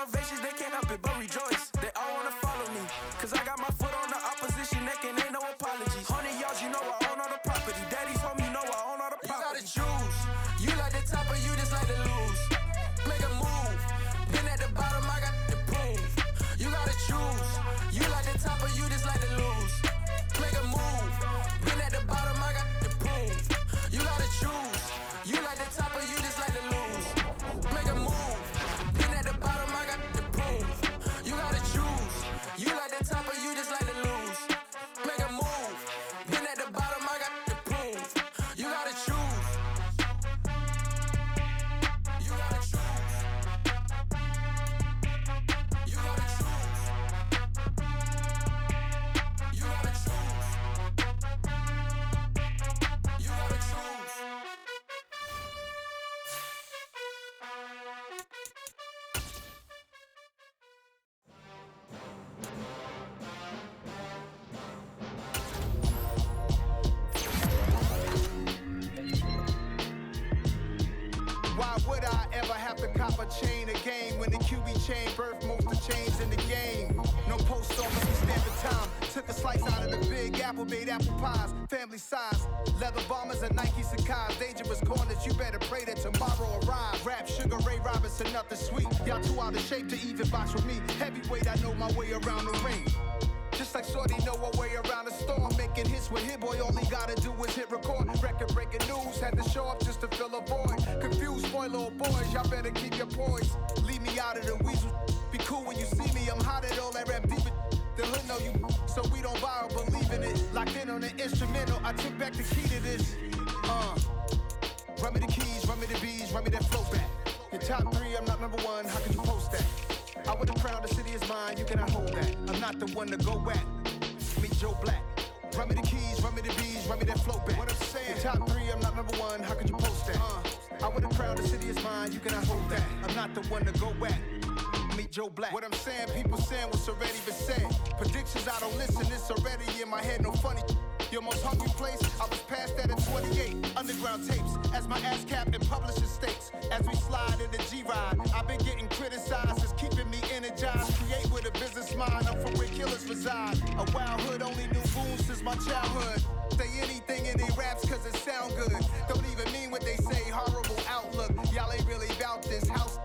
ovations, they can't help it but rejoice. They all wanna follow me, cause I got my foot on the opposition neck and ain't no apologies. 100 yards, you know I own all the property. Daddy's home, you know I own all the property. You gotta choose. You like the top or you just like to lose. Make a move. Been at the bottom, I got to prove. You gotta choose. You like the top or you just like to lose. Make a move. Been at the bottom, I got to prove. You gotta choose. You like the top or you just like to lose. Make a move. Been at the bottom, I got to prove. You gotta choose. You like the top or you just like to lose. Make a move. Been at the bottom, I got to prove. You gotta choose. You gotta choose. You gotta choose. You gotta choose. You gotta choose. Why would I ever have to cop a chain again when the QB chain birthed most of chains in the game? No post office, we stand for time. Took a slice out of the big apple, made apple pies, family size. Leather bombers and Nike Sacai's. Dangerous corners, you better pray that tomorrow arrive. Rap, Sugar Ray Robinson, nothing sweet. Y'all too out of shape to even box with me. Heavyweight, I know my way around the ring. Just like Shorty know a way around the storm. Making hits with Hit Boy, all he gotta do is hit record. Record breaking news, had to show up just to fill a void. Confused boy, little boys, y'all better keep your poise. Leave me out of the weasel. Be cool when you see me, I'm hot at all that rap deep. The hood know you, so we don't borrow, believe in it. Locked in on the instrumental, I took back the key to this. Run me the keys, run me the bees, run me that flow back. Your top three, I'm not number one, how could you post that? I would have crowned the city is mine, you cannot hold that. I'm not the one to go back. Meet Joe Black. Run me the keys, run me the bees, run me that flow back. What I'm saying, your top three, I'm not number one, how could you post that? I would have crowned the city is mine, you cannot hold that. I'm not the one to go back. Meet Joe Black. What I'm saying, people saying what's already been said. Predictions, I don't listen, it's already in my head, no funny. Your most hungry place, I was past that at 28. Underground tapes, as my ass cap in publishing states. As we slide in the G-Ride, I've been getting criticized, it's keeping me energized. Create with a business mind, I'm from where killers reside. A wild hood, only knew boons since my childhood. Say anything in their raps cause it sound good. Don't even mean what they say, horrible outlook. Y'all ain't really about this house.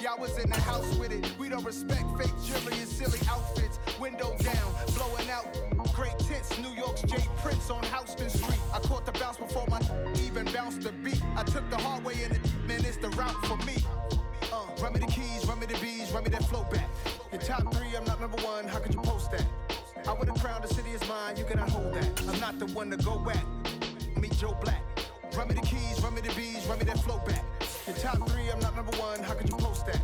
Y'all was in the house with it. We don't respect fake jewelry and silly outfits. Window down, blowing out. Great tents, New York's J. Prince on Houston Street. I caught the bounce before my even bounced the beat. I took the hard way in it, man, it's the route for me. Run me the keys, run me the bees, run me that flow back. Your top three, I'm not number one, how could you post that? I would have crowned the city is mine, you cannot hold that. I'm not the one to go back. Meet Joe Black. Run me the keys, run me the bees, run me that flow back. Your top three, I'm not number one, how could you post that?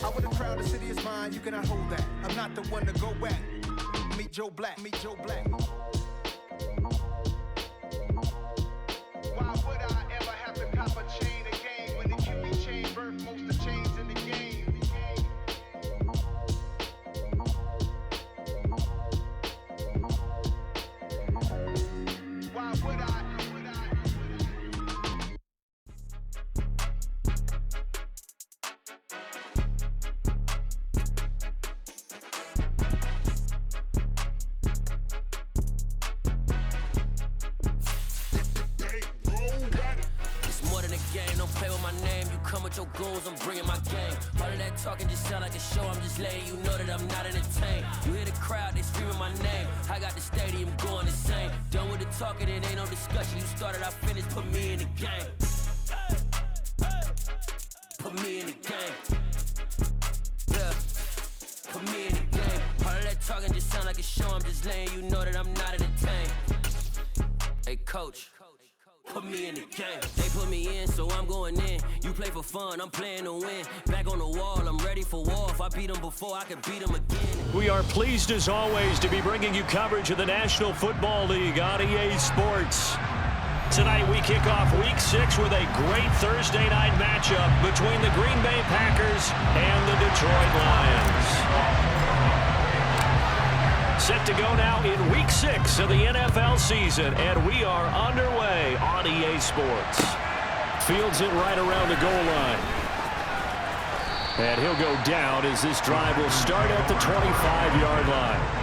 I would have crowned the city is mine, you cannot hold that. I'm not the one to go back. Meet Joe Black, meet Joe Black. Why would I ever have to cop a chain again when the QB chain birthed most of chains in the game? Why would I? Your goons, I'm bringing my game. All of that talking just sound like a show. I'm just letting you know that I'm not entertained. You hear the crowd, they screaming my name. I got the stadium going insane. Done with the talking, it ain't no discussion. You started, I finished, put me in the game. Put me in the game. Yeah, put me in the game. All of that talking just sound like a show. I'm just letting you know that I'm not entertained. Hey, coach. Put me in the game. They put me in, so I'm going in. You play for fun, I'm playing to win. Back on the wall, I'm ready for war. If I beat them before, I can beat them again. We are pleased, as always, to be bringing you coverage of the National Football League on EA Sports. Tonight, we kick off Week 6 with a great Thursday night matchup between the Green Bay Packers and the Detroit Lions. Set to go now in Week 6 of the NFL season, and we are underway on EA Sports. Fields it right around the goal line. And he'll go down as this drive will start at the 25-yard line.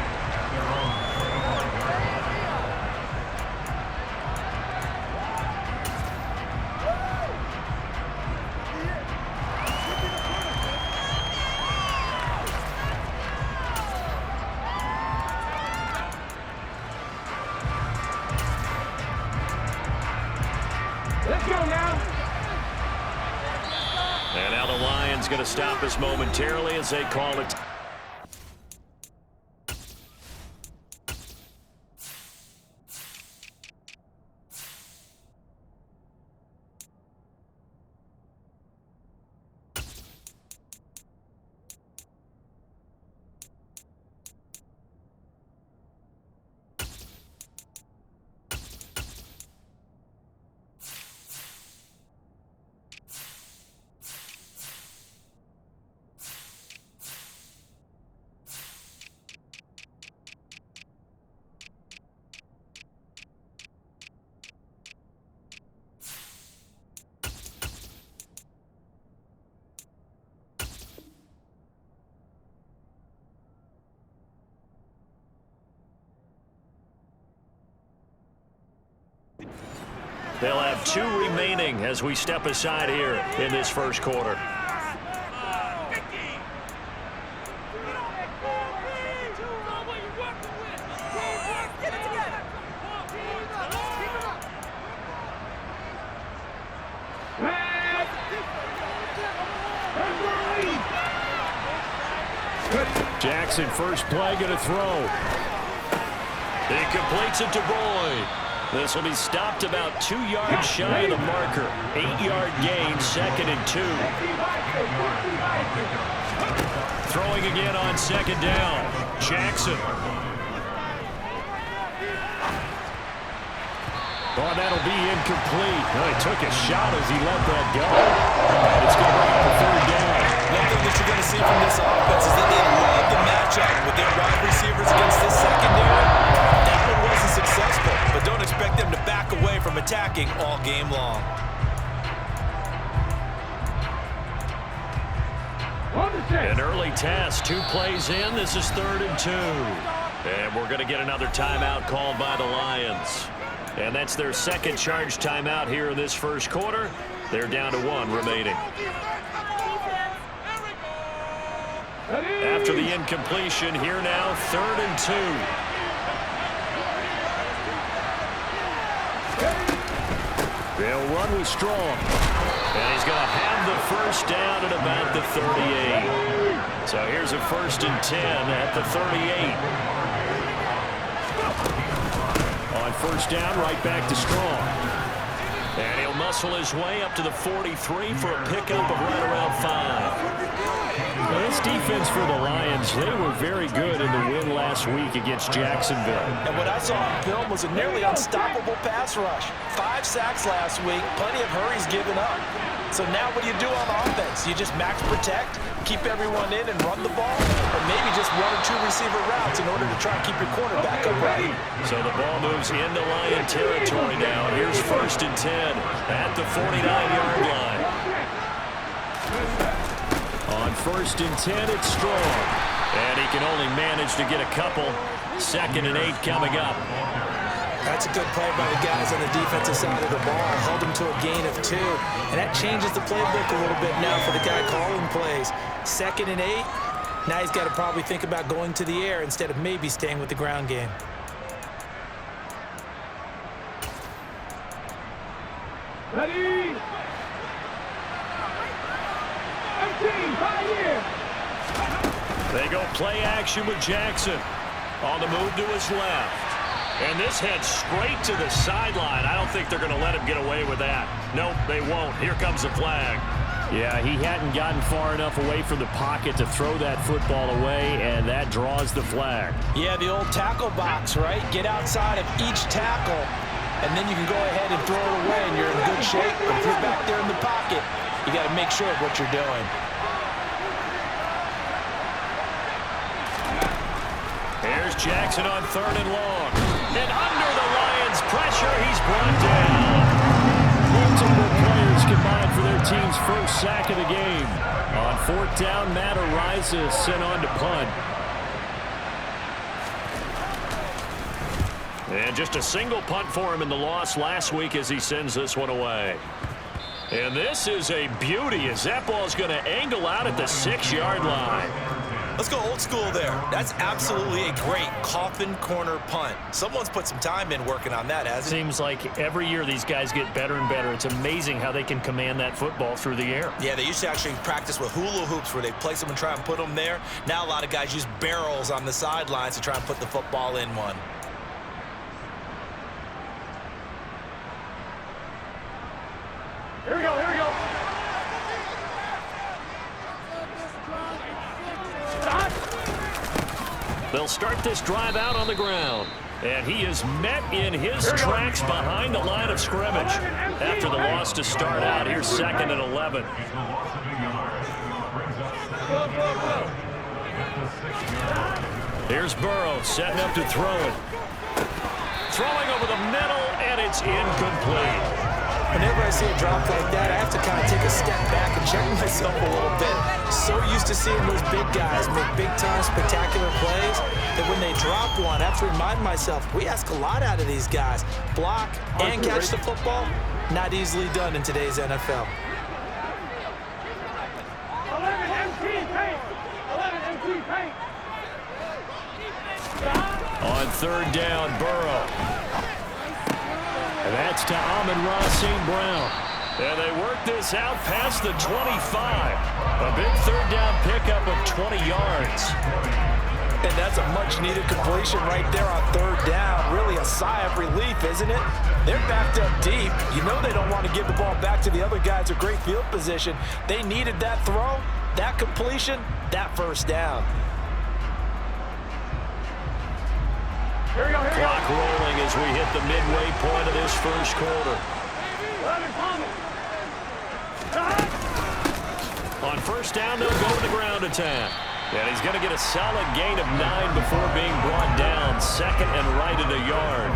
And now the Lions going to stop us momentarily as they call it. They'll have 2 remaining as we step aside here in this first quarter. Jackson first play going to throw. He completes it to Boyd. This will be stopped about 2 yards shy of the marker. 8-yard gain, 2nd and 2. Throwing again on 2nd down. Jackson. Oh, that'll be incomplete. Oh, he took a shot as he let that go. And it's going to bring up a 3rd down. One thing that you're going to see from this offense is that they love the matchup with their wide receivers against this secondary. That one wasn't successful, but don't expect them to back away from attacking all game long. An early test, 2 plays in. This is 3rd and 2. And we're going to get another timeout called by the Lions. And that's their 2nd charge timeout here in this first quarter. They're down to 1 remaining. After the incompletion, here now, 3rd and 2. They'll run with Strong. And he's going to have the first down at about the 38. So here's a 1st and 10 at the 38. On 1st down, right back to Strong. And he'll muscle his way up to the 43 for a pickup of right around 5. Well, this defense for the Lions, they were very good in the win last week against Jacksonville. And what I saw on film was a nearly unstoppable pass rush. 5 sacks last week, plenty of hurries given up. So now what do you do on offense? You just max protect, keep everyone in and run the ball, or maybe just 1 or 2 receiver routes in order to try and keep your quarterback upright. So the ball moves into Lion territory now. Here's 1st and 10 at the 49-yard line. On 1st and 10, it's Strong. And he can only manage to get a couple. 2nd and 8 coming up. That's a good play by the guys on the defensive side of the ball. Held him to a gain of 2. And that changes the playbook a little bit now for the guy calling plays. 2nd and 8. Now he's got to probably think about going to the air instead of maybe staying with the ground game. Ready? They go play action with Jackson. On the move to his left. And this heads straight to the sideline. I don't think they're going to let him get away with that. Nope, they won't. Here comes the flag. Yeah, he hadn't gotten far enough away from the pocket to throw that football away, and that draws the flag. Yeah, the old tackle box, right? Get outside of each tackle, and then you can go ahead and throw it away, and you're in good shape. But if you're back there in the pocket, you got to make sure of what you're doing. Here's Jackson on 3rd and long. And under the Lions' pressure, he's brought down. Multiple players combined for their team's first sack of the game. On fourth down, Matt Ariza sent on to punt. And just a single punt for him in the loss last week as he sends this one away. And this is a beauty as that ball is going to angle out at the 6-yard line. Let's go old school there. That's absolutely a great coffin corner punt. Someone's put some time in working on that, hasn't it? Seems like every year these guys get better and better. It's amazing how they can command that football through the air. Yeah, they used to actually practice with hula hoops where they place them and try and put them there. Now a lot of guys use barrels on the sidelines to try and put the football in one. Here we go, here we go. They'll start this drive out on the ground. And he is met in his tracks behind the line of scrimmage. After the loss to start out, here's 2nd and 11. Here's Burrow setting up to throw it. Throwing over the middle, and it's incomplete. Whenever I see a drop like that, I have to kind of take a step back and check myself a little bit. So used to seeing those big guys make big-time spectacular plays that when they drop one, I have to remind myself, we ask a lot out of these guys. Block and catch the football, not easily done in today's NFL. 11 MT paint. 11 MT paint. On third down, Burrow. And that's to Amon-Ra St. Brown. And they work this out past the 25. A big third down pickup of 20 yards. And that's a much-needed completion right there on third down. Really a sigh of relief, isn't it? They're backed up deep. You know they don't want to give the ball back to the other guys with great field position. They needed that throw, that completion, that first down. Clock rolling as we hit the midway point of this first quarter. On first down, they'll go to the ground attack. And he's going to get a solid gain of 9 before being brought down. 2nd and right at a yard.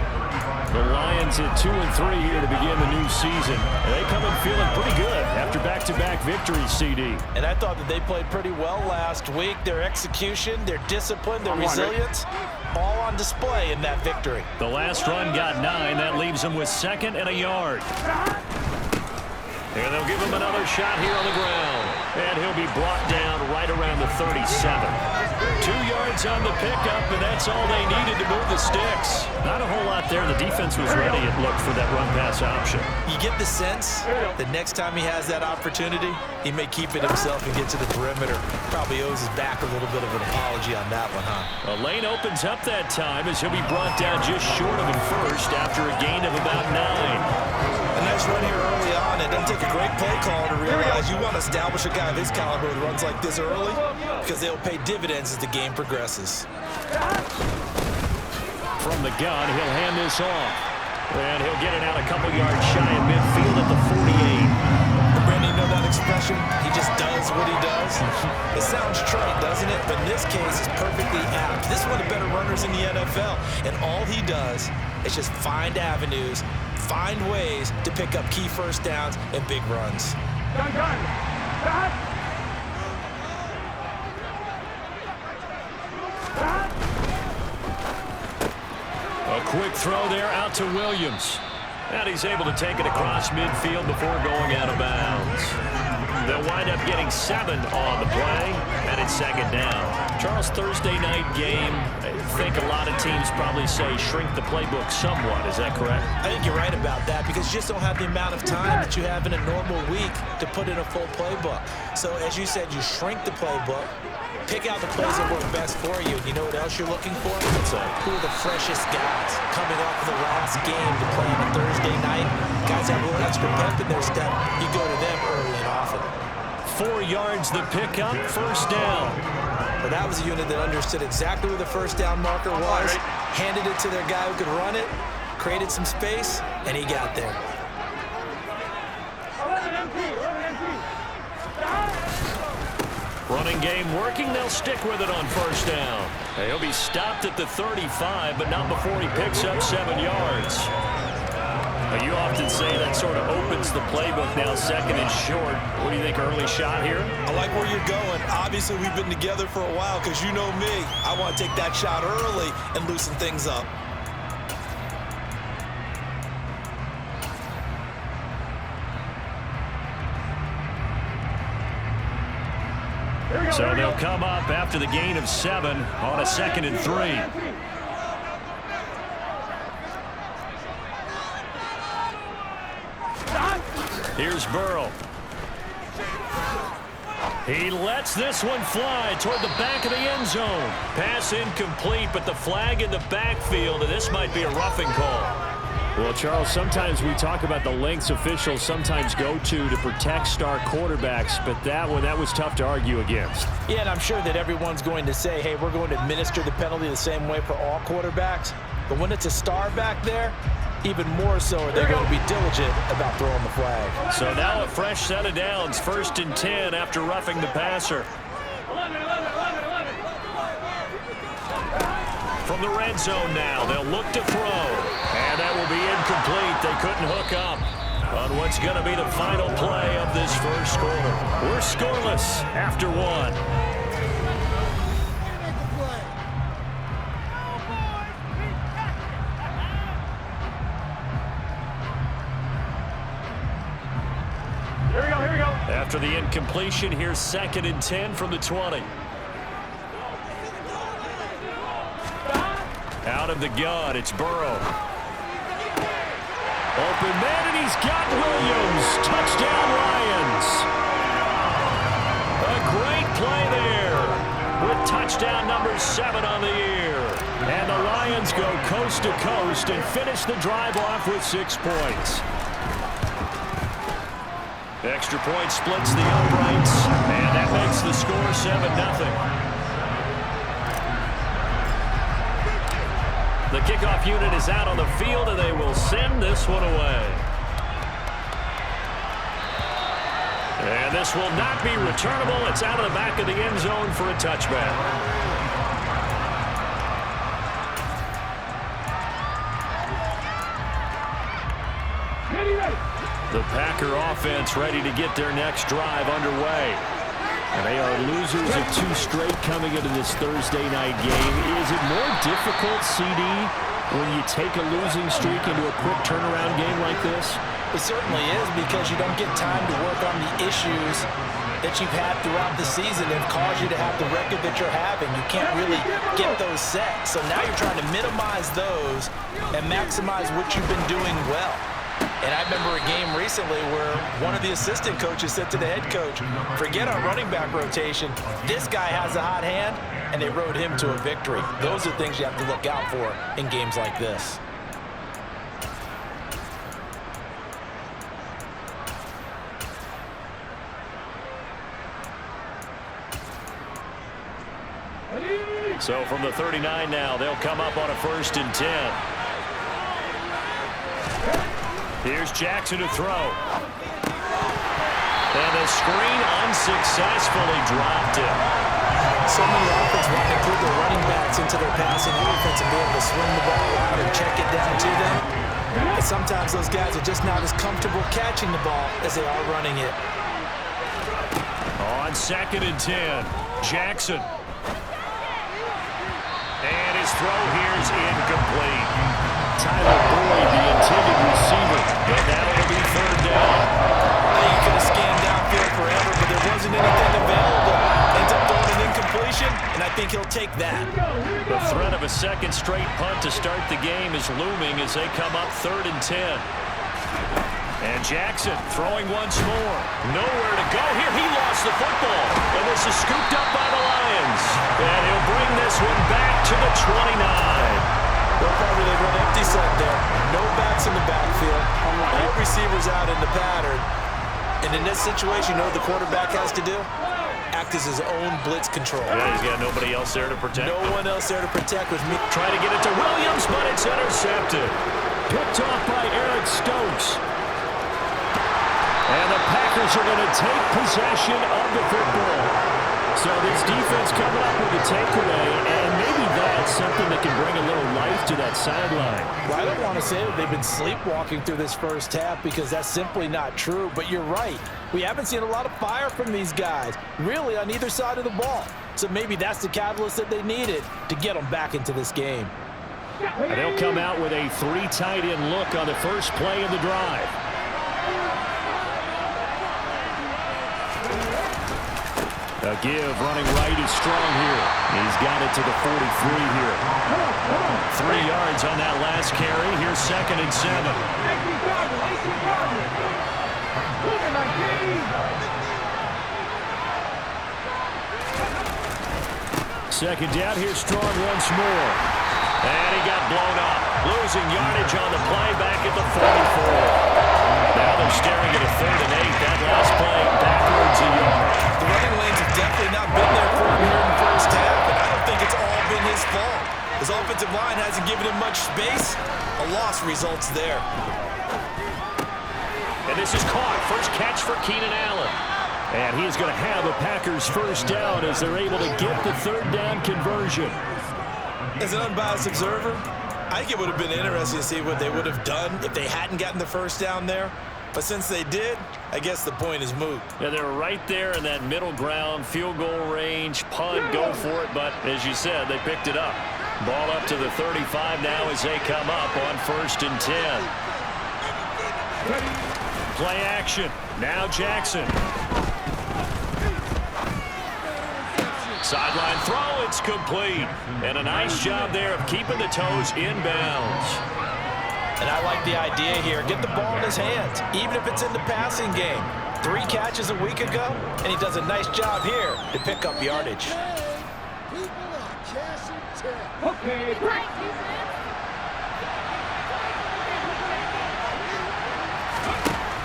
The Lions at 2 and 3 here to begin the new season. And they come in feeling pretty good after back-to-back victories, CD. And I thought that they played pretty well last week. Their execution, their discipline, their resilience, all on display in that victory. The last run got 9. That leaves them with 2nd and a yard. And they'll give him another shot here on the ground. And he'll be brought down right around the 37. 2 yards on the pickup, and that's all they needed to move the sticks. Not a whole lot there. The defense was ready, it looked, for that run-pass option. You get the sense that next time he has that opportunity, he may keep it himself and get to the perimeter. Probably owes his back a little bit of an apology on that one, huh? A lane opens up that time as he'll be brought down just short of him first after a gain of about 9. A nice run here early on. It doesn't take a great play caller to realize you want to establish a guy of his caliber who runs like this early because they'll pay dividends as the game progresses. From the gun, he'll hand this off. And he'll get it out a couple yards shy of midfield at the 48. Brandon, you know that expression? He just does what he does. It sounds trite, doesn't it? But in this case, it's perfectly apt. This is one of the better runners in the NFL. And all he does is just find avenues, find ways to pick up key first downs and big runs. A quick throw there out to Williams. And he's able to take it across midfield before going out of bounds. They'll wind up getting 7 on the play, and it's 2nd down. Charles, Thursday night game, I think a lot of teams probably say shrink the playbook somewhat. Is that correct? I think you're right about that because you just don't have the amount of time that you have in a normal week to put in a full playbook. So as you said, you shrink the playbook, pick out the plays that work best for you. You know what else you're looking for? Who are the freshest guys coming off of the last game to play on a Thursday night? Guys have a little extra pep in their step. You go to them early and often. 4 yards the pickup, first down. But that was a unit that understood exactly where the first down marker was, handed it to their guy who could run it, created some space, and he got there. Running game working. They'll stick with it on first down. He'll be stopped at the 35, but not before he picks up 7 yards. You often say that sort of opens the playbook now, second and short. What do you think, early shot here? I like where you're going. Obviously, we've been together for a while because you know me. I want to take that shot early and loosen things up. So they'll come up after the gain of 7 on a 2nd and 3. Here's Burrow. He lets this one fly toward the back of the end zone. Pass incomplete, but the flag in the backfield, and this might be a roughing call. Well, Charles, sometimes we talk about the lengths officials sometimes go to protect star quarterbacks, but that was tough to argue against. Yeah, and I'm sure that everyone's going to say, hey, we're going to administer the penalty the same way for all quarterbacks. But when it's a star back there, even more so are they going to be diligent about throwing the flag. So now a fresh set of downs, 1st and 10 after roughing the passer. 11. From the red zone now, they'll look to throw. And that will be incomplete. They couldn't hook up on what's going to be the final play of this first quarter. We're scoreless after 1. After the incompletion, here's 2nd and 10 from the 20. Out of the gun, it's Burrow. Open man, and he's got Williams. Touchdown, Lions. A great play there with touchdown number 7 on the year. And the Lions go coast to coast and finish the drive off with 6 points. Extra point splits the uprights, and that makes the score 7-0. The kickoff unit is out on the field, and they will send this one away. And this will not be returnable. It's out of the back of the end zone for a touchback. The Packer offense ready to get their next drive underway. And they are losers of 2 straight coming into this Thursday night game. Is it more difficult, CD, when you take a losing streak into a quick turnaround game like this? It certainly is, because you don't get time to work on the issues that you've had throughout the season and cause you to have the record that you're having. You can't really get those set. So now you're trying to minimize those and maximize what you've been doing well. And I remember a game recently where one of the assistant coaches said to the head coach, forget our running back rotation. This guy has a hot hand, and they rode him to a victory. Those are things you have to look out for in games like this. So from the 39 now, they'll come up on a 1st and 10. Here's Jackson to throw. And the screen unsuccessfully dropped it. So many offenses want to include their running backs into their passing offense and be able to swing the ball out and check it down to them. But sometimes those guys are just not as comfortable catching the ball as they are running it. On 2nd and 10, Jackson. And his throw here is incomplete. Tyler Boyd, the intended receiver, and now it'll be 3rd down. You could have scanned downfield forever, but there wasn't anything available. Ends up throwing an incompletion, and I think he'll take that. The threat of a 2nd straight punt to start the game is looming as they come up 3rd and 10. And Jackson throwing once more. Nowhere to go here. He lost the football, and this is scooped up by the Lions. And he'll bring this one back to the 29. Well, probably they run empty set there. No backs in the backfield. All receivers out in the pattern. And in this situation, you know what the quarterback has to do? Act as his own blitz control. Yeah, he's got nobody else there to protect. No one else there to protect with me. Trying to get it to Williams, but it's intercepted. Picked off by Eric Stokes. And the Packers are going to take possession of the football. So this defense coming up with a takeaway, and maybe that's something that can bring a little life safe to that sideline. Well, I don't want to say that they've been sleepwalking through this first half because that's simply not true, but you're right. We haven't seen a lot of fire from these guys, really on either side of the ball. So maybe that's the catalyst that they needed to get them back into this game. And they'll come out with a 3 tight end look on the first play of the drive. A give running right is strong here. He's got it to the 43 here. 3 yards on that last carry. Here's 2nd and 7. Second down. Here's Strong once more. And he got blown up. Losing yardage on the play back at the 44. Now they're staring at a 3rd and 8. That last play backwards a yard. The running lanes have definitely not been there for him here in the first half, and I don't think it's all been his fault. His offensive line hasn't given him much space. A loss results there. And this is caught. First catch for Keenan Allen. And he's going to have a Packers first down as they're able to get the 3rd down conversion. As an unbiased observer, I think it would have been interesting to see what they would have done if they hadn't gotten the first down there. But since they did, I guess the point is moot. Yeah, they're right there in that middle ground, field goal range, punt, go for it. But as you said, they picked it up. Ball up to the 35 now as they come up on 1st and 10. Play action. Now Jackson. Sideline throw, it's complete. And a nice job there of keeping the toes inbounds. And I like the idea here. Get the ball in his hands, even if it's in the passing game. 3 catches a week ago, and he does a nice job here to pick up yardage. Okay.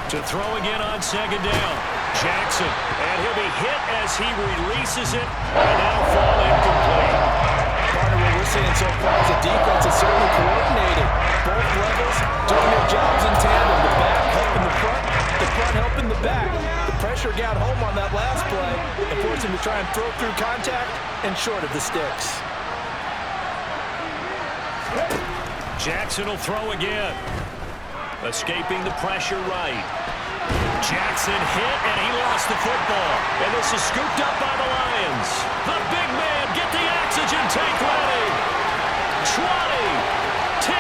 To throw again on 2nd down. Jackson, and he'll be hit as he releases it, and that'll fall incomplete. Part of what we're seeing so far is the defense is certainly coordinated. Both levels doing their jobs in tandem. The back helping the front helping the back. The pressure got home on that last play and forced him to try and throw through contact and short of the sticks. Jackson will throw again. Escaping the pressure right. Jackson hit, and he lost the football. And this is scooped up by the Lions. The big man, get the oxygen tank ready. 20, 10,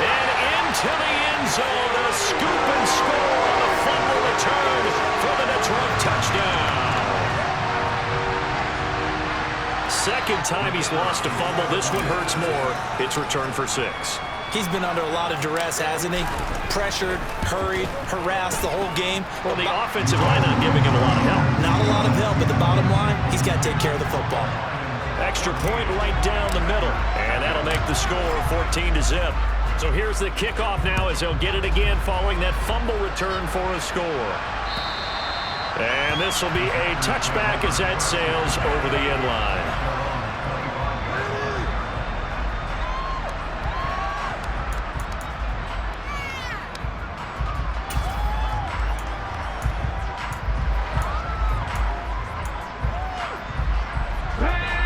and into the end zone. A scoop and score on the fumble return for the Detroit touchdown. 2nd time he's lost a fumble. This one hurts more. It's returned for 6. He's been under a lot of duress, hasn't he? Pressured, hurried, harassed the whole game. Well, the offensive line not giving him a lot of help. Not a lot of help, but the bottom line, he's got to take care of the football. Extra point right down the middle. And that'll make the score 14-0. So here's the kickoff now as they'll get it again following that fumble return for a score. And this will be a touchback as that sails over the end line.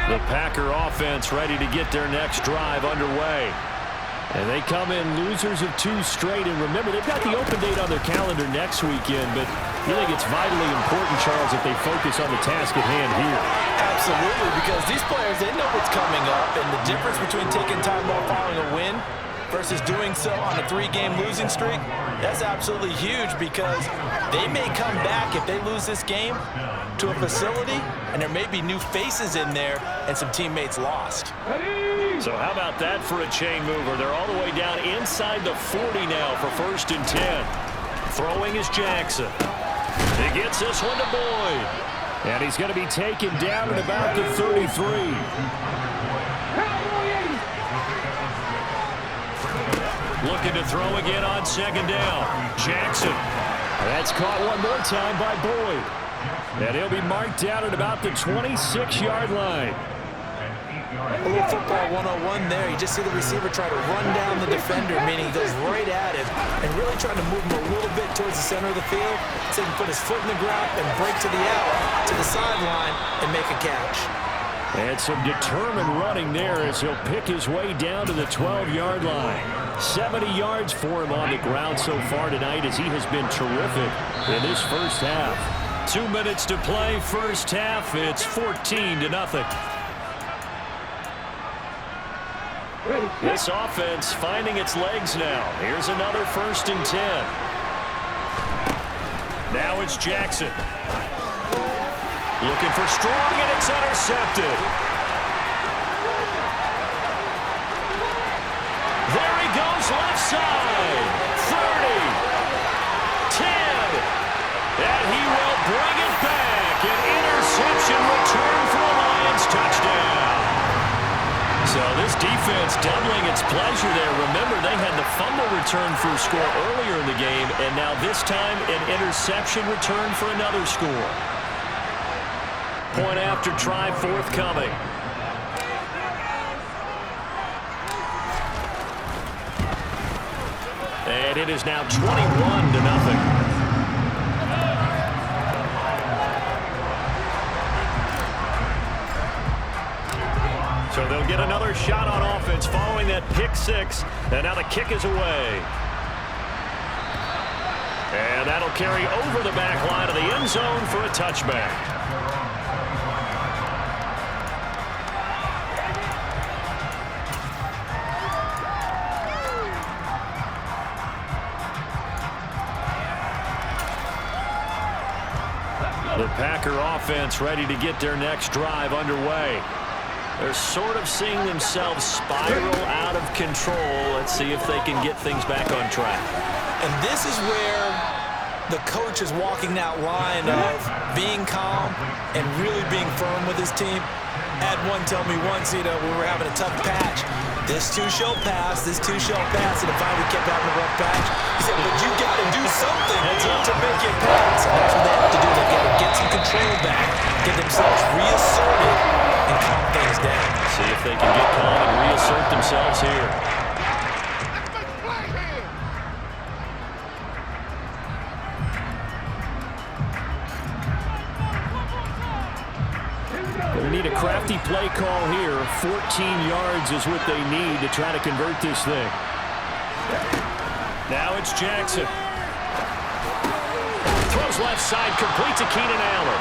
The Packer offense ready to get their next drive underway. And they come in losers of 2 straight. And remember, they've got the open date on their calendar next weekend. But you think it's vitally important, Charles, that they focus on the task at hand here. Absolutely, because these players, they know what's coming up. And the difference between taking time off following a win versus doing so on a 3-game losing streak, that's absolutely huge because they may come back if they lose this game to a facility, and there may be new faces in there and some teammates lost. So how about that for a chain mover? They're all the way down inside the 40 now for 1st and 10. Throwing is Jackson. He gets this one to Boyd. And he's going to be taken down at about the 33. Looking to throw again on 2nd down. Jackson. That's caught one more time by Boyd. And he'll be marked down at about the 26-yard line. A little football 101 there. You just see the receiver try to run down the defender, meaning he goes right at him and really trying to move him a little bit towards the center of the field so he can put his foot in the ground and break to the out, to the sideline, and make a catch. And some determined running there as he'll pick his way down to the 12-yard line. 70 yards for him on the ground so far tonight as he has been terrific in this first half. 2 minutes to play first half. It's 14-0. This offense finding its legs now. Here's another 1st and 10. Now it's Jackson. Looking for Strong, and it's intercepted. There he goes, left side. 30. 10. And he will bring it back. An interception return for a Lions touchdown. So this defense doubling its pleasure there. Remember, they had the fumble return for a score earlier in the game, and now this time an interception return for another score. Point after try forthcoming. And it is now 21-0. So they'll get another shot on offense following that pick six. And now the kick is away. And that'll carry over the back line of the end zone for a touchback. The Packer offense ready to get their next drive underway. They're sort of seeing themselves spiral out of control. Let's see if they can get things back on track. And this is where the coach is walking that line of being calm and really being firm with his team. I had one tell me once, we were having a tough patch. This too shall pass, this too shall pass. And if I would kept having a rough patch, he said, but you got to do something to make it pass. And that's what they have to do. They've got to get some control back, get themselves reasserted, and calm things down. See if they can get calm and reassert themselves here. They need a crafty play call here. 14 yards is what they need to try to convert this thing. Now it's Jackson. Throws left side, complete to Keenan Allen.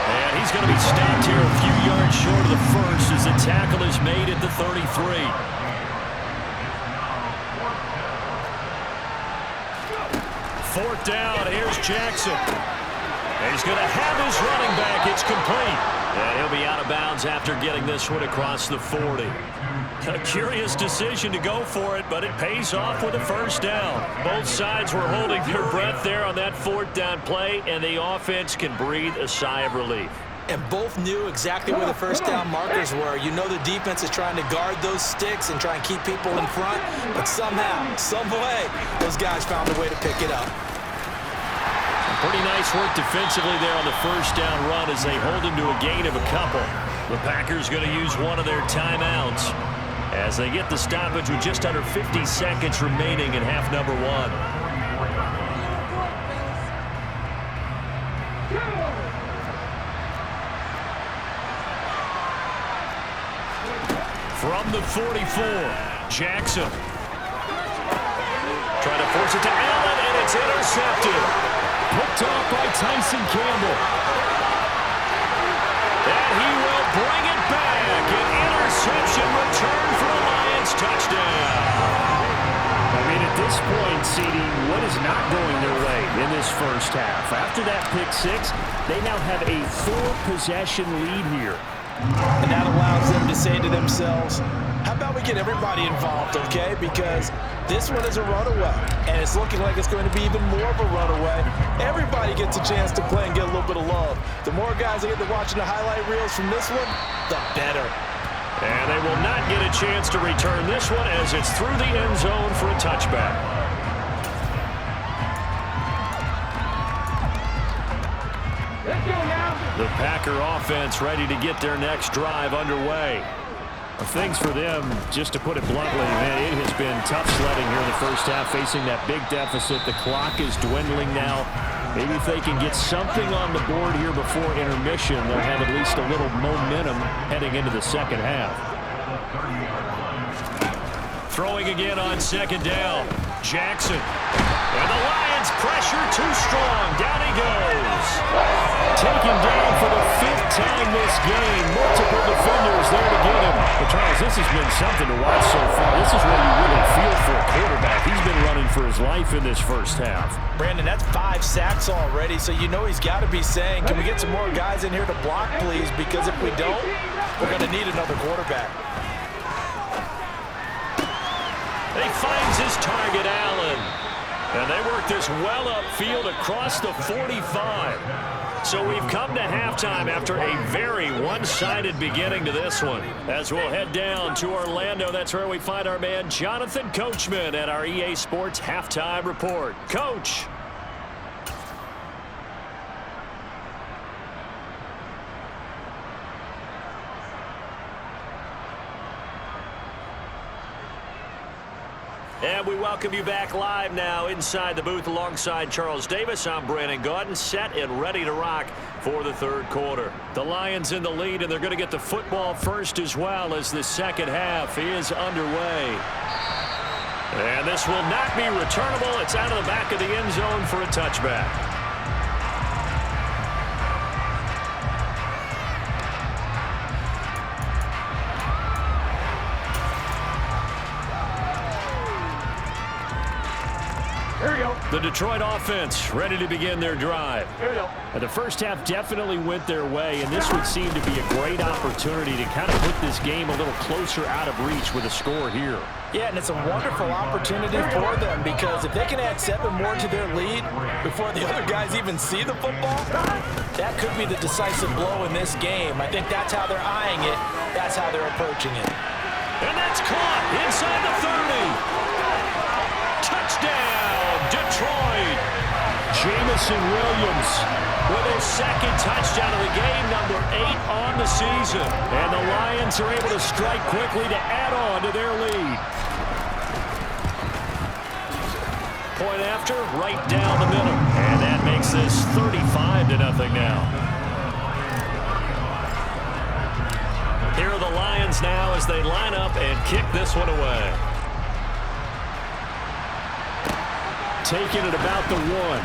And he's going to be stopped here a few yards short of the first as the tackle is made at the 33. Fourth down, here's Jackson. And he's going to have his running back. It's complete. And he'll be out of bounds after getting this one across the 40. A curious decision to go for it, but it pays off with a first down. Both sides were holding their breath there on that fourth down play, and the offense can breathe a sigh of relief. And both knew exactly where the first down markers were. You know the defense is trying to guard those sticks and try and keep people in front, but somehow, some way, those guys found a way to pick it up. Pretty nice work defensively there on the first down run as they hold him to a gain of a couple. The Packers going to use one of their timeouts as they get the stoppage with just under 50 seconds remaining in half number one. From the 44, Jackson. Trying to force it to Allen, and it's intercepted. Picked off by Tyson Campbell. And he will bring it back. An interception return for a Lions touchdown. I mean, at this point, CD, what is not going their way in this first half? After that pick six, they now have a 4-possession lead here. And that allows them to say to themselves, how about we get everybody involved, okay? Because this one is a runaway, and it's looking like it's going to be even more of a runaway. Everybody gets a chance to play and get a little bit of love. The more guys that get to watching the highlight reels from this one, the better. And they will not get a chance to return this one as it's through the end zone for a touchback. The Packer offense ready to get their next drive underway. Things for them, just to put it bluntly, man, it has been tough sledding here in the first half, facing that big deficit. The clock is dwindling now. Maybe if they can get something on the board here before intermission, they'll have at least a little momentum heading into the second half. Throwing again on second down. Jackson. And the Lions pressure too strong. Down he goes. Taken down for the 5th time this game. Multiple defenders there to get him. But Charles, this has been something to watch so far. This is where you really feel for a quarterback. He's been running for his life in this first half. Brandon, that's 5 sacks already, so you know he's got to be saying, can we get some more guys in here to block, please? Because if we don't, we're going to need another quarterback. He finds his target, Allen. And they work this well upfield across the 45. So we've come to halftime after a very one-sided beginning to this one. As we'll head down to Orlando, that's where we find our man Jonathan Coachman at our EA Sports Halftime Report. Coach. And we welcome you back live now inside the booth alongside Charles Davis. I'm Brandon Gaudin, set and ready to rock for the third quarter. The Lions in the lead, and they're going to get the football first as well as the second half is underway. And this will not be returnable. It's out of the back of the end zone for a touchback. The Detroit offense ready to begin their drive. And the first half definitely went their way, and this would seem to be a great opportunity to kind of put this game a little closer out of reach with a score here. Yeah, and it's a wonderful opportunity for them because if they can add 7 more to their lead before the other guys even see the football, that could be the decisive blow in this game. I think that's how they're eyeing it. That's how they're approaching it. And that's caught inside the 30. Touchdown, Detroit. Jamison Williams with his second touchdown of the game, number 8 on the season. And the Lions are able to strike quickly to add on to their lead. Point after, right down the middle. And that makes this 35-0 now. Here are the Lions now as they line up and kick this one away. Taking it about the 1.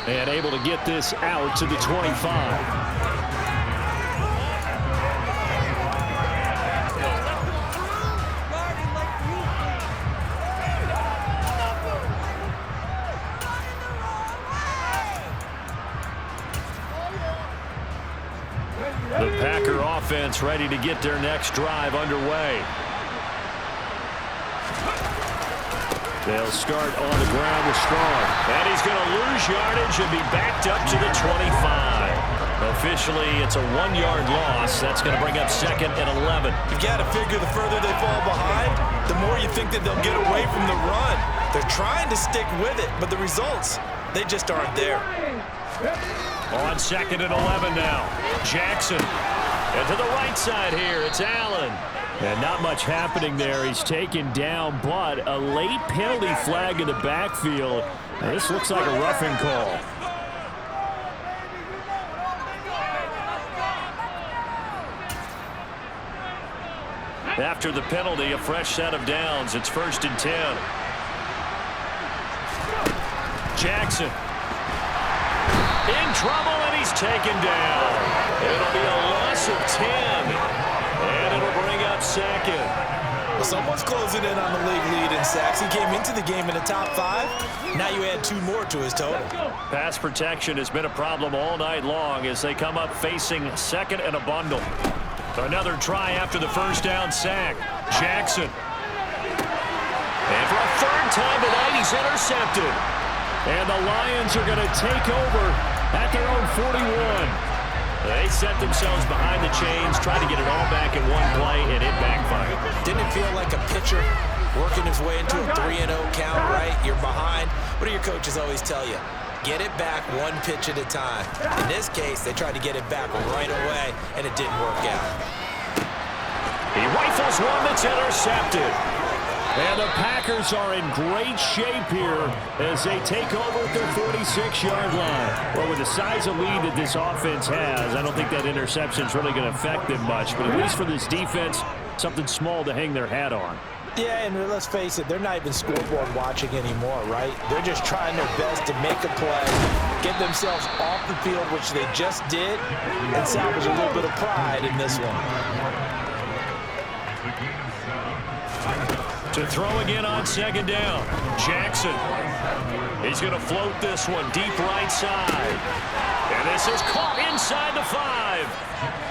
And able to get this out to the 25. The Packer offense ready to get their next drive underway. They'll start on the ground with Strong. And he's going to lose yardage and be backed up to the 25. Officially, it's a 1-yard loss. That's going to bring up 2nd and 11. You got to figure the further they fall behind, the more you think that they'll get away from the run. They're trying to stick with it, but the results, they just aren't there. On 2nd and 11 now. Jackson. And to the right side here, it's Allen. And not much happening there. He's taken down, but a late penalty flag in the backfield. Now, this looks like a roughing call. After the penalty, a fresh set of downs. It's 1st and 10. Jackson. In trouble, and he's taken down. It'll be a loss of 10. And it'll bring up 2nd. Well, someone's closing in on the league lead in sacks. He came into the game in the top 5. Now you add 2 more to his total. Pass protection has been a problem all night long as they come up facing 2nd and a bundle. Another try after the first down sack. Jackson. And for a 3rd time tonight, he's intercepted. And the Lions are going to take over at their own 41. They set themselves behind the chains, tried to get it all back in one play, and it backfired. Didn't it feel like a pitcher working his way into a 3-0 count, right? You're behind. What do your coaches always tell you? Get it back 1 pitch at a time. In this case, they tried to get it back right away, and it didn't work out. He rifles one that's intercepted. And the Packers are in great shape here as they take over at their 46-yard line. Well, with the size of lead that this offense has, I don't think that interception is really going to affect them much. But at least for this defense, something small to hang their hat on. Yeah, and let's face it, they're not even scoreboard watching anymore, right? They're just trying their best to make a play, get themselves off the field, which they just did, and salvage a little bit of pride in this one. To throw again on second down. Jackson. He's going to float this one deep right side. And this is caught inside the 5.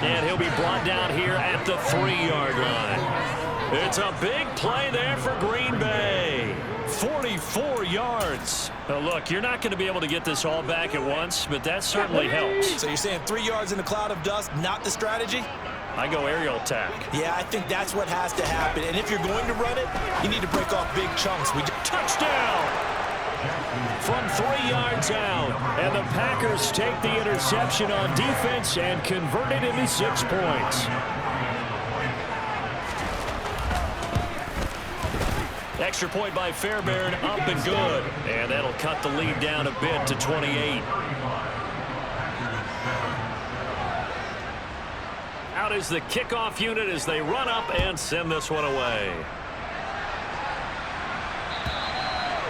And he'll be brought down here at the 3-yard line. It's a big play there for Green Bay. 44 yards. Now look, you're not going to be able to get this all back at once, but that certainly helps. So you're saying 3 yards in a cloud of dust, not the strategy? I go aerial attack. Yeah, I think that's what has to happen. And if you're going to run it, you need to break off big chunks. Touchdown! From 3 yards out. And the Packers take the interception on defense and convert it into 6 points. Extra point by Fairbairn, up and good. And that'll cut the lead down a bit to 28. Out is the kickoff unit as they run up and send this one away.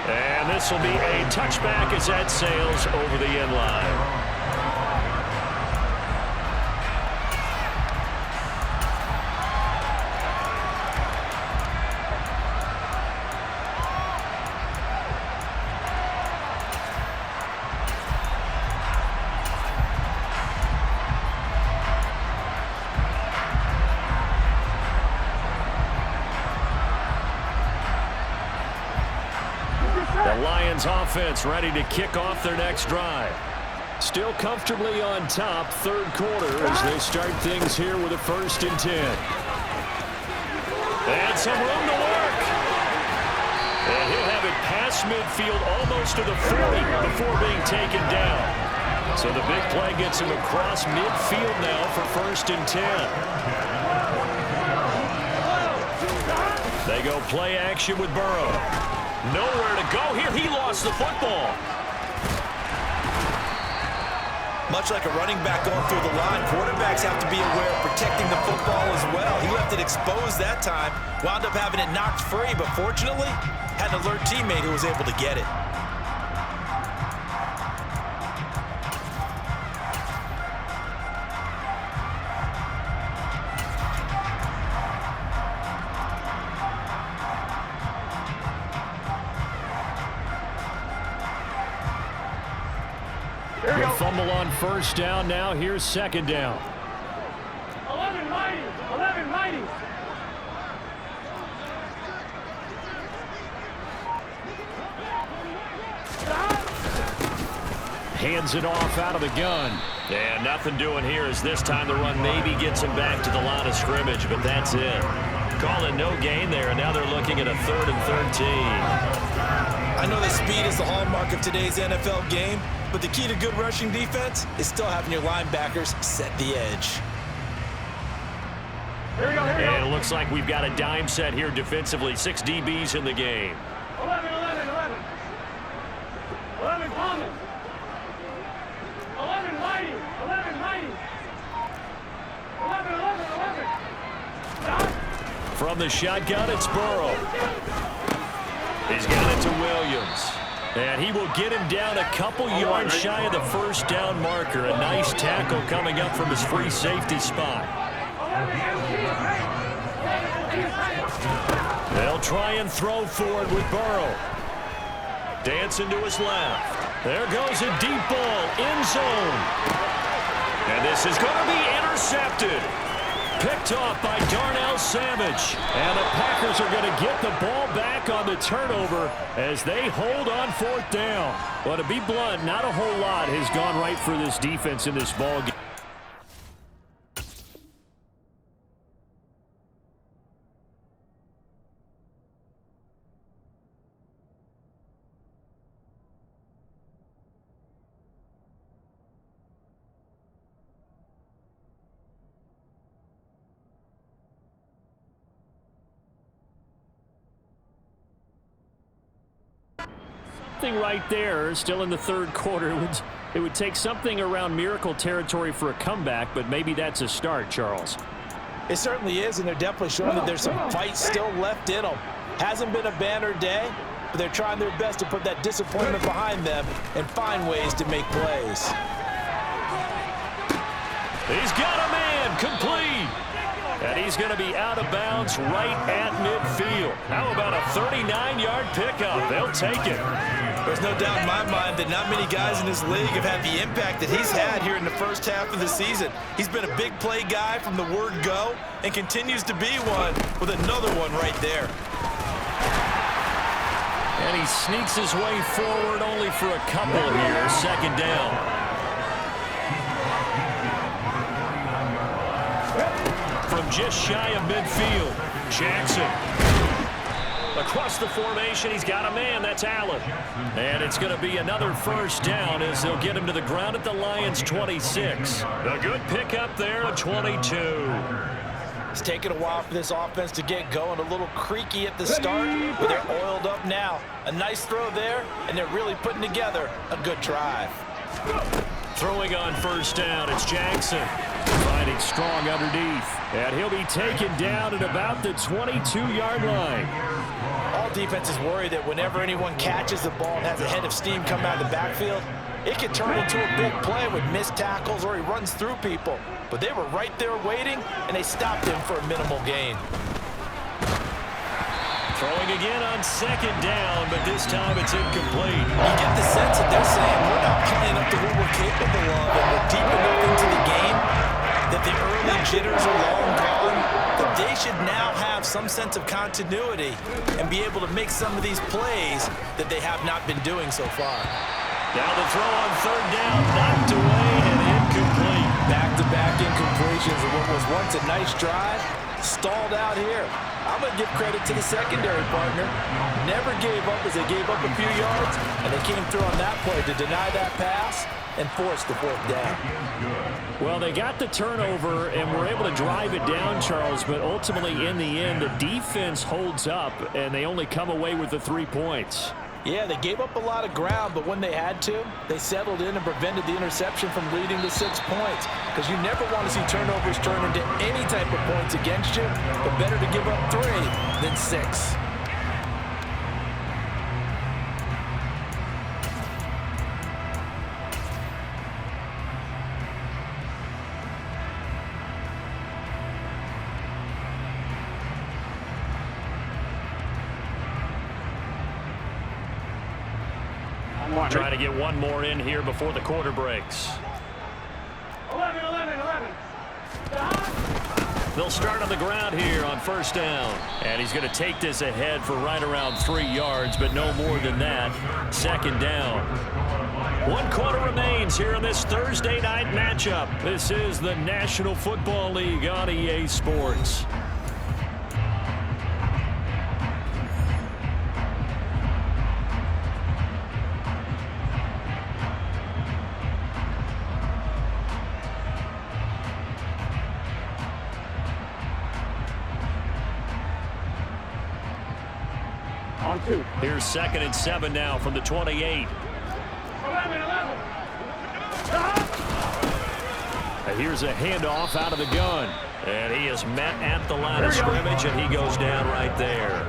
And this will be a touchback as that sails over the end line. Offense ready to kick off their next drive. Still comfortably on top, third quarter as they start things here with a 1st and 10. And some room to work. And he'll have it past midfield almost to the 40 before being taken down. So the big play gets him across midfield now for 1st and 10. They go play action with Burrow. Nowhere to go here. He lost the football. Much like a running back going through the line, quarterbacks have to be aware of protecting the football as well. He left it exposed that time, wound up having it knocked free, but fortunately, had an alert teammate who was able to get it. Fumble on 1st down. Now here's 2nd down. 11 mighty. 11 mighty. Hands it off out of the gun. And nothing doing here as this time the run maybe gets him back to the line of scrimmage, but that's it. Calling no gain there, and now they're looking at a 3rd and 13. I know that speed is the hallmark of today's NFL game, but the key to good rushing defense is still having your linebackers set the edge. Here we go, here we go. And it looks like we've got a dime set here defensively. 6 DBs in the game. 11, 11, 11. 11 common. 11 mighty. 11 mighty. 11, 11, 11. Stop. From the shotgun, it's Burrow. He's got it to Williams. And he will get him down a couple yards shy of the 1st down marker. A nice tackle coming up from his free safety spot. They'll try and throw forward with Burrow. Dancing to his left. There goes a deep ball, end zone. And this is going to be intercepted. Picked off by Darnell Savage. And the Packers are going to get the ball back on the turnover as they hold on 4th down. Well, to be blunt, not a whole lot has gone right for this defense in this ball game. something right there. Still in the third quarter. It would take something around miracle territory for a comeback, but maybe that's a start, Charles. It certainly is, and they're definitely showing that there's some fight still left in them. Hasn't been a banner day, but they're trying their best to put that disappointment behind them and find ways to make plays. He's got a man, complete. And he's going to be out of bounds right at midfield. How about a 39-yard pickup? They'll take it. There's no doubt in my mind that not many guys in this league have had the impact that he's had here in the first half of the season. He's been a big play guy from the word go and continues to be one with another one right there. And he sneaks his way forward only for a couple here. Second down. From just shy of midfield, Jackson. Across the formation, he's got a man. That's Allen. And it's going to be another first down as they'll get him to the ground at the Lions' 26. A good pickup there at 22. It's taken a while for this offense to get going. A little creaky at the start, but they're oiled up now. A nice throw there, and they're really putting together a good drive. Throwing on first down, it's Jackson. Finding strong underneath. And he'll be taken down at about the 22-yard line. All defenses worry that whenever anyone catches the ball and has a head of steam coming out of the backfield, it can turn into a big play with missed tackles or he runs through people. But they were right there waiting, and they stopped him for a minimal gain. Throwing again on second down, but this time it's incomplete. You get the sense that they're saying we're not playing up to what we're capable of, and we're deep enough into the game that the early jitters are long gone, that they should now have some sense of continuity and be able to make some of these plays that they have not been doing so far. Now the throw on third down, knocked away and incomplete. Back-to-back incompletions of what was once a nice drive, stalled out here. I'm going to give credit to the secondary partner. Never gave up as they gave up a few yards, and they came through on that play to deny that pass and force the fourth down. Well, they got the turnover and were able to drive it down, Charles, but ultimately in the end, the defense holds up, and they only come away with the 3 points. Yeah, they gave up a lot of ground, but when they had to, they settled in and prevented the interception from leading to 6 points. Because you never want to see turnovers turn into any type of points against you, but better to give up 3 than 6. Trying to get one more in here before the quarter breaks. 11. They'll start on the ground here on first down. And he's going to take this ahead for right around 3 yards, but no more than that. Second down. 1 quarter remains here in this Thursday night matchup. This is the National Football League on EA Sports. Here's 2nd and 7 now from the 28. 11. Here's a handoff out of the gun. And he is met at the line of scrimmage, and he goes down right there.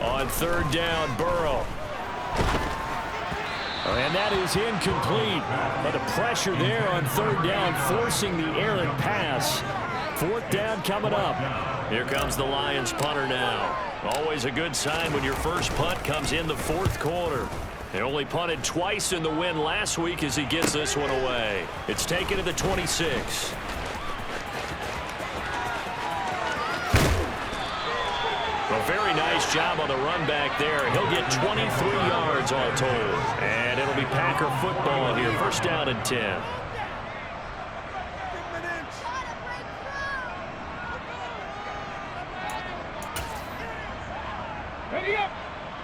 On third down, Burrow. And that is incomplete. But the pressure there on third down, forcing the errant pass. 4th down coming up. Here comes the Lions punter now. Always a good sign when your first punt comes in the 4th quarter. They only punted twice in the win last week as he gets this one away. It's taken to the 26. A very nice job on the run back there. He'll get 23 yards all told. And it'll be Packer football here. First down and 10.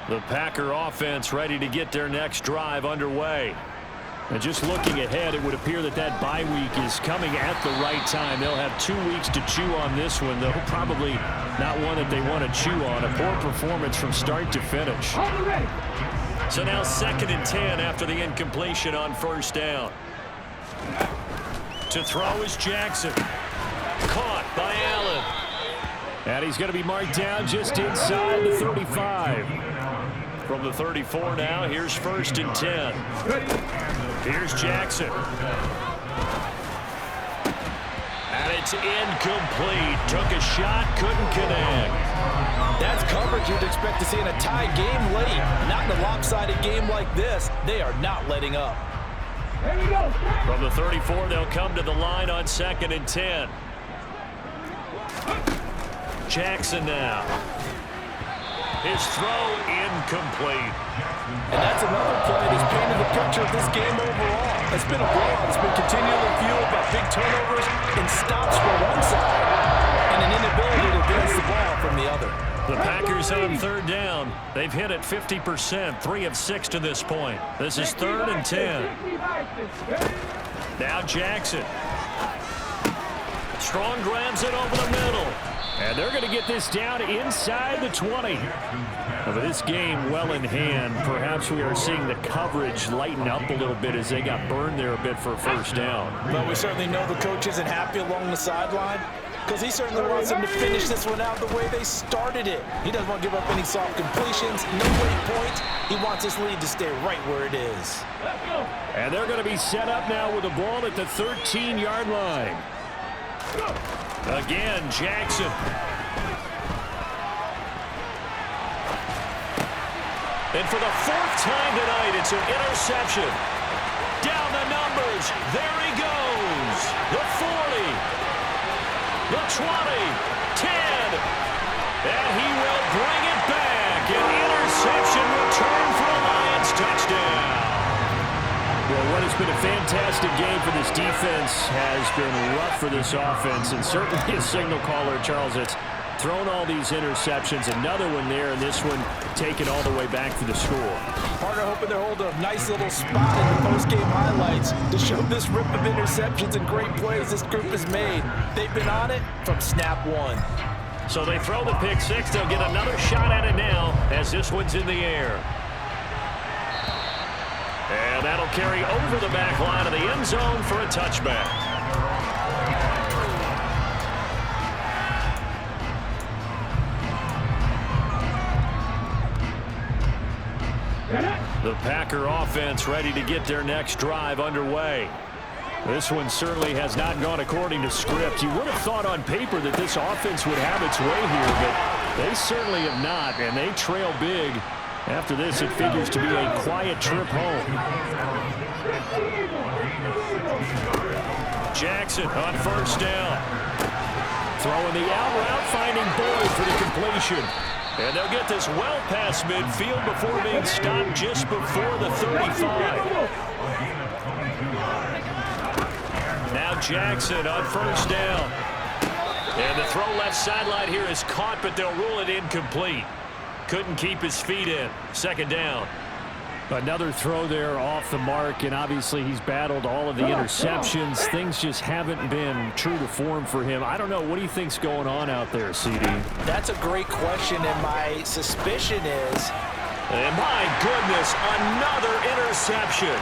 The Packer offense ready to get their next drive underway. And just looking ahead, it would appear that that bye week is coming at the right time. They'll have 2 weeks to chew on this one, though probably not one that they want to chew on. A poor performance from start to finish. So now 2nd and 10 after the incompletion on 1st down. To throw is Jackson. Caught by Allen. And he's going to be marked down just inside the 35. From the 34 now, here's 1st and 10. Here's Jackson. And it's incomplete. Took a shot, couldn't connect. That's coverage you'd expect to see in a tie game late. Not in a lopsided game like this. They are not letting up. From the 34, they'll come to the line on 2nd and 10. Jackson now. His throw incomplete. And that's another play that's painted the picture of this game overall. It's been a blowout. It's been continually fueled by big turnovers and stops for one side and an inability to advance the ball from the other. The Packers on 3rd down. They've hit it 50%, 3 of 6 to this point. This is 3rd and 10. Now Jackson. Strong grabs it over the middle. And they're going to get this down inside the 20. But this game well in hand. Perhaps we are seeing the coverage lighten up a little bit as they got burned there a bit for a 1st down. But we certainly know the coach isn't happy along the sideline because he certainly wants them to finish this one out the way they started it. He doesn't want to give up any soft completions, no late points. He wants this lead to stay right where it is. And they're going to be set up now with the ball at the 13-yard line. Again, Jackson. And for the 4th time tonight, it's an interception. Down the numbers. There he goes. The 40. The 20. 10. And he will bring it back. An interception return for a Lions touchdown. Well, what has been a fantastic game for this defense has been rough for this offense, and certainly a signal caller, Charles, that's thrown all these interceptions. Another one there, and this one taken all the way back for the score. Partner hoping they're holding a nice little spot in the post-game highlights to show this rip of interceptions and great plays this group has made. They've been on it from snap one. So they throw the pick six. They'll get another shot at it now as this one's in the air. And that'll carry over the back line of the end zone for a touchback. The Packer offense ready to get their next drive underway. This one certainly has not gone according to script. You would have thought on paper that this offense would have its way here, but they certainly have not, and they trail big. After this, it figures to be a quiet trip home. Jackson on 1st down. Throwing the out route, finding Boyd for the completion. And they'll get this well past midfield before being stopped just before the 35. Now Jackson on 1st down. And the throw left sideline here is caught, but they'll rule it incomplete. Couldn't keep his feet in. 2nd down. Another throw there off the mark, and obviously he's battled all of the interceptions. Things just haven't been true to form for him. I don't know. What do you think's going on out there, CD? That's a great question, and my suspicion is... And my goodness, another interception.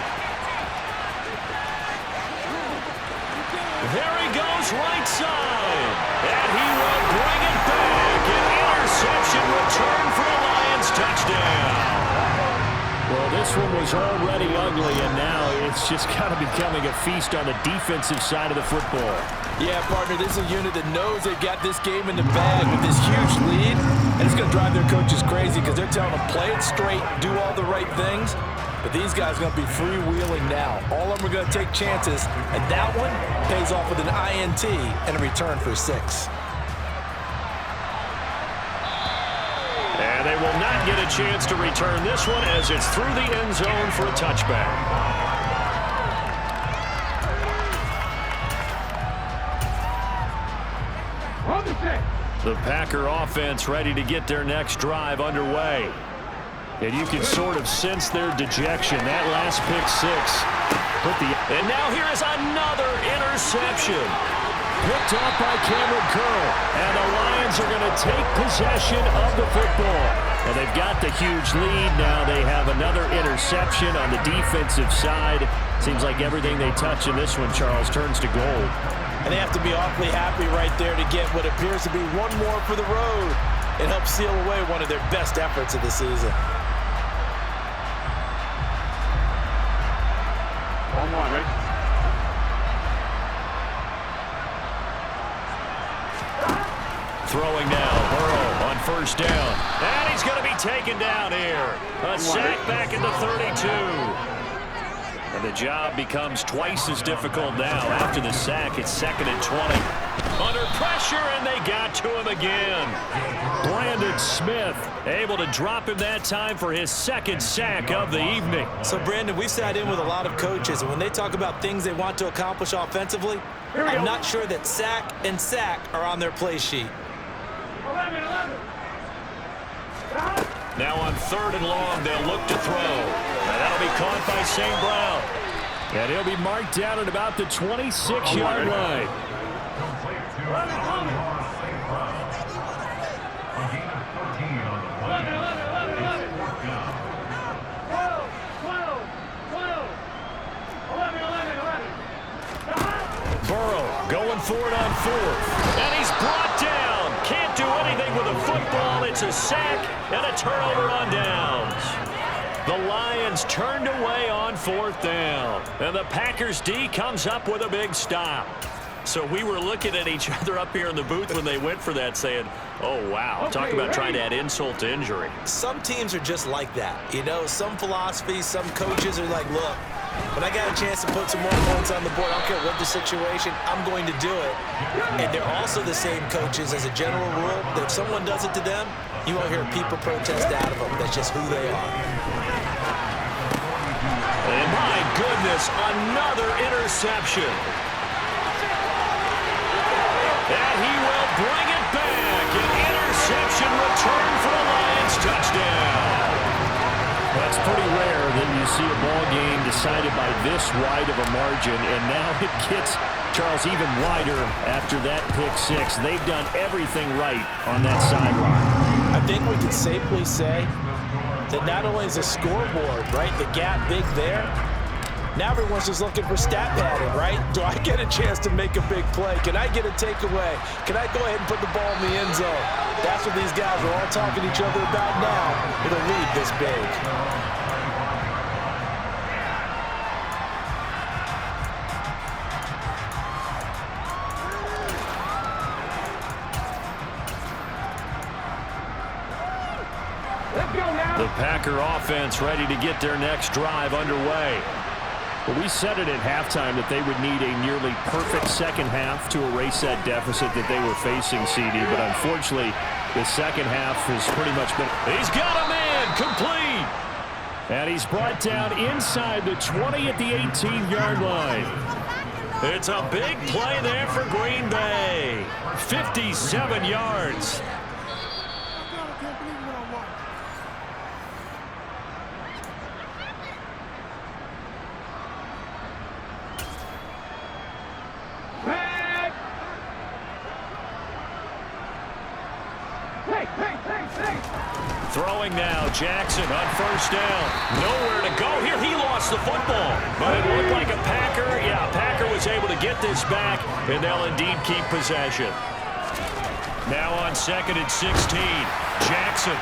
There he goes, right side. And he will bring it back. An interception return for a Lions touchdown. Well, this one was already ugly, and now it's just kind of becoming a feast on the defensive side of the football. Yeah, partner, this is a unit that knows they've got this game in the bag with this huge lead, and it's going to drive their coaches crazy because they're telling them play it straight, do all the right things. But these guys are going to be freewheeling now. All of them are going to take chances, and that one pays off with an INT and a return for 6. And they will not get a chance to return this one as it's through the end zone for a touchback. The Packer offense ready to get their next drive underway. And you can sort of sense their dejection. That last pick six And now here is another interception. Picked off by Cameron Curl. And the Lions are going to take possession of the football. And they've got the huge lead. Now they have another interception on the defensive side. Seems like everything they touch in this one, Charles, turns to gold. And they have to be awfully happy right there to get what appears to be one more for the road. It helps seal away one of their best efforts of the season. One more, right? Throwing now, Burrow on first down. And he's going to be taken down here. A sack back at the 32. And the job becomes twice as difficult now. After the sack, it's 2nd and 20. Under pressure, and they got to him again. Brandon Smith able to drop him that time for his 2nd sack of the evening. So, Brandon, we sat in with a lot of coaches, and when they talk about things they want to accomplish offensively, I'm not sure that sack and sack are on their play sheet. 11. Now on 3rd and long, they'll look to throw. And that'll be caught by St. Brown. And he'll be marked down at about the 26-yard line. Burrow going for it on 4th. And he's brought down. Can't do anything with a football. It's a sack and a turnover on downs. The Lions turned away on 4th down. And the Packers D comes up with a big stop. So we were looking at each other up here in the booth when they went for that saying, oh, wow. Talk about trying to add insult to injury. Some teams are just like that. You know, some philosophies, some coaches are like, look, when I got a chance to put some more points on the board, I don't care what the situation, I'm going to do it. And they're also the same coaches as a general rule that if someone does it to them, you won't hear people protest out of them. That's just who they are. And my goodness, another interception. And he will bring it back. An interception return for the Lions touchdown. That's pretty rare that you see a ball game decided by this wide of a margin, and now it gets, Charles, even wider after that pick 6. They've done everything right on that sideline. I think we can safely say that not only is the scoreboard, right, the gap big there, now everyone's just looking for stat padding, right? Do I get a chance to make a big play? Can I get a takeaway? Can I go ahead and put the ball in the end zone? That's what these guys are all talking to each other about now with a lead this big. The Packer offense ready to get their next drive underway. Well, we said it at halftime that they would need a nearly perfect second half to erase that deficit that they were facing, CD. But unfortunately, the second half has pretty much been... He's got a man complete. And he's brought down inside the 20 at the 18-yard line. It's a big play there for Green Bay. 57 yards. Throwing now, Jackson on first down. Nowhere to go here. He lost the football. But it looked like a Packer. Yeah, Packer was able to get this back, and they'll indeed keep possession. Now on 2nd and 16, Jackson.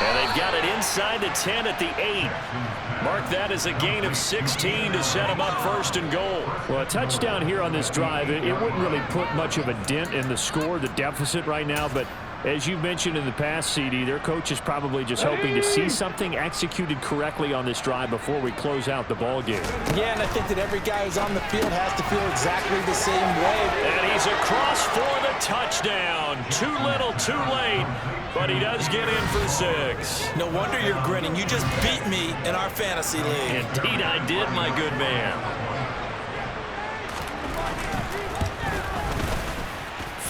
And they've got it inside the 10 at the 8. Mark that as a gain of 16 to set them up 1st and goal. Well, a touchdown here on this drive, it wouldn't really put much of a dent in the score, the deficit right now, but as you mentioned in the past, CD, their coach is probably just hoping to see something executed correctly on this drive before we close out the ball game. Yeah, and I think that every guy who's on the field has to feel exactly the same way. And he's across for the touchdown. Too little, too late, but he does get in for 6. No wonder you're grinning. You just beat me in our fantasy league. Indeed I did, my good man.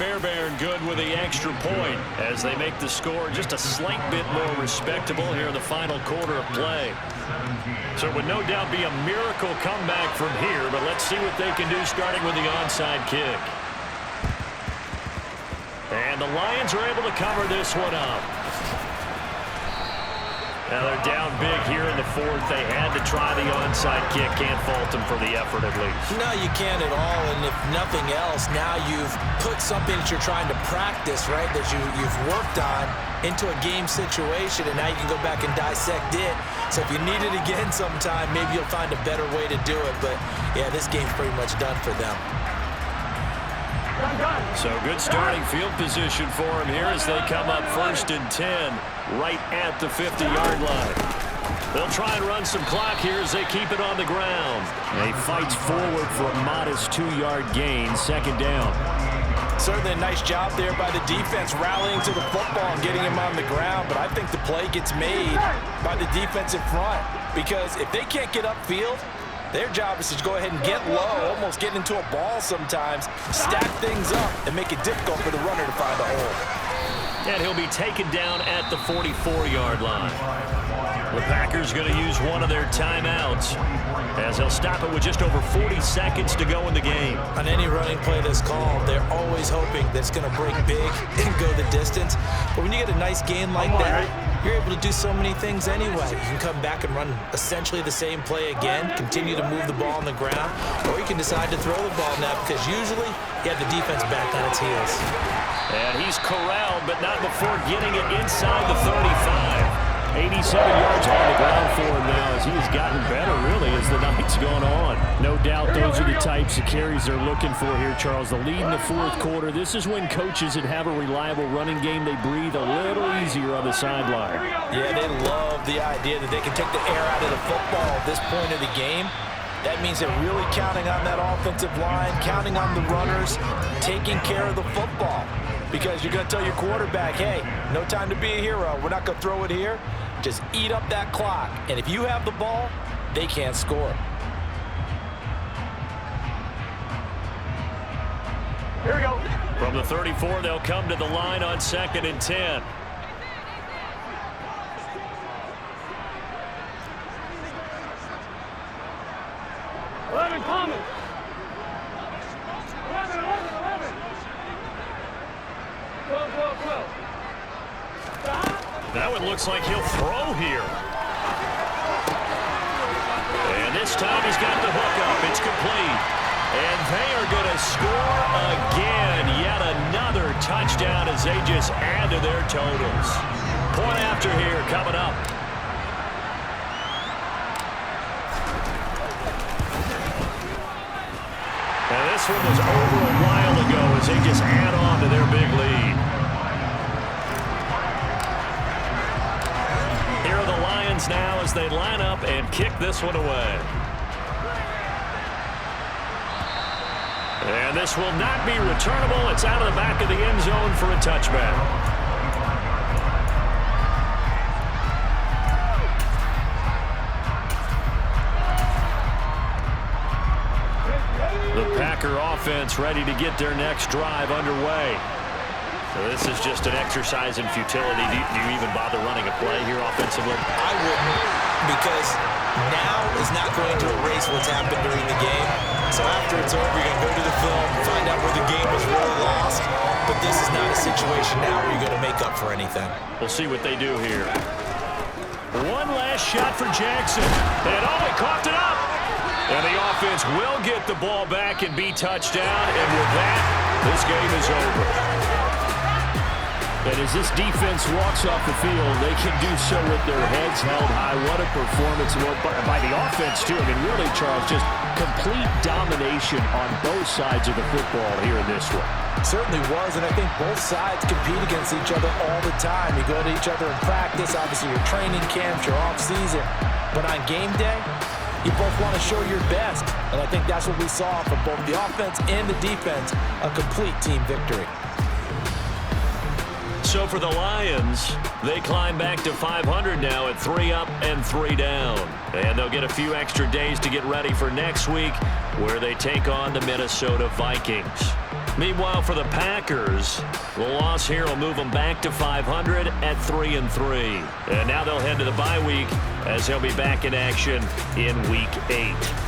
Fairbairn good with the extra point as they make the score just a slight bit more respectable here in the final quarter of play. So it would no doubt be a miracle comeback from here, but let's see what they can do starting with the onside kick. And the Lions are able to cover this one up. Now they're down big here in the fourth. They had to try the onside kick. Can't fault them for the effort at least. No, you can't at all. And if nothing else, now you've put something that you're trying to practice, right, that you've worked on into a game situation, and now you can go back and dissect it. So if you need it again sometime, maybe you'll find a better way to do it. But, yeah, this game's pretty much done for them. So good starting field position for him here as they come up 1st and 10 right at the 50-yard line. They'll try and run some clock here as they keep it on the ground. And he fights forward for a modest 2-yard gain, 2nd down. Certainly a nice job there by the defense rallying to the football and getting him on the ground, but I think the play gets made by the defense in front because if they can't get upfield, their job is to go ahead and get low, almost get into a ball sometimes, stack things up, and make it difficult for the runner to find a hole. And he'll be taken down at the 44-yard line. The Packers going to use one of their timeouts as they'll stop it with just over 40 seconds to go in the game. On any running play that's called, they're always hoping that it's going to break big and go the distance. But when you get a nice gain like that, you're able to do so many things anyway. You can come back and run essentially the same play again, continue to move the ball on the ground, or you can decide to throw the ball now because usually you have the defense back on its heels. And he's corralled, but not before getting it inside the 35. 87 yards on the ground for him now as he has gotten better, really, as the night's gone on. No doubt those are the types of carries they're looking for here, Charles. The lead in the fourth quarter. This is when coaches that have a reliable running game, they breathe a little easier on the sideline. Yeah, they love the idea that they can take the air out of the football at this point of the game. That means they're really counting on that offensive line, counting on the runners, taking care of the football. Because you're going to tell your quarterback, hey, no time to be a hero. We're not going to throw it here. Just eat up that clock. And if you have the ball, they can't score. Here we go. From the 34, they'll come to the line on 2nd and 10. Coming. 11. That one looks like he'll throw here. And this time he's got the hook up. It's complete. And they are going to score again. Yet another touchdown as they just add to their totals. Point after here coming up. And this one was over a while ago as they just add on to their big lead. Here are the Lions now as they line up and kick this one away. And this will not be returnable. It's out of the back of the end zone for a touchback. The Packer offense ready to get their next drive underway. So this is just an exercise in futility. Do you even bother running a play here offensively? I wouldn't, because now is not going to erase what's happened during the game. So after it's over, you're going to go to the film, find out where the game was really lost. But this is not a situation now where you're going to make up for anything. We'll see what they do here. One last shot for Jackson. And he coughed it up. And the offense will get the ball back and be touchdown. And with that, this game is over. And as this defense walks off the field, they can do so with their heads held high. What a performance by the offense, too. I mean, really, Charles, just complete domination on both sides of the football here in this one. Certainly was, and I think both sides compete against each other all the time. You go to each other in practice, obviously your training camps, your off-season. But on game day, you both want to show your best. And I think that's what we saw from both the offense and the defense, a complete team victory. So for the Lions, they climb back to 500 now at 3 up and 3 down. And they'll get a few extra days to get ready for next week, where they take on the Minnesota Vikings. Meanwhile, for the Packers, the loss here will move them back to 500 at 3-3. And now they'll head to the bye week as they'll be back in action in Week 8.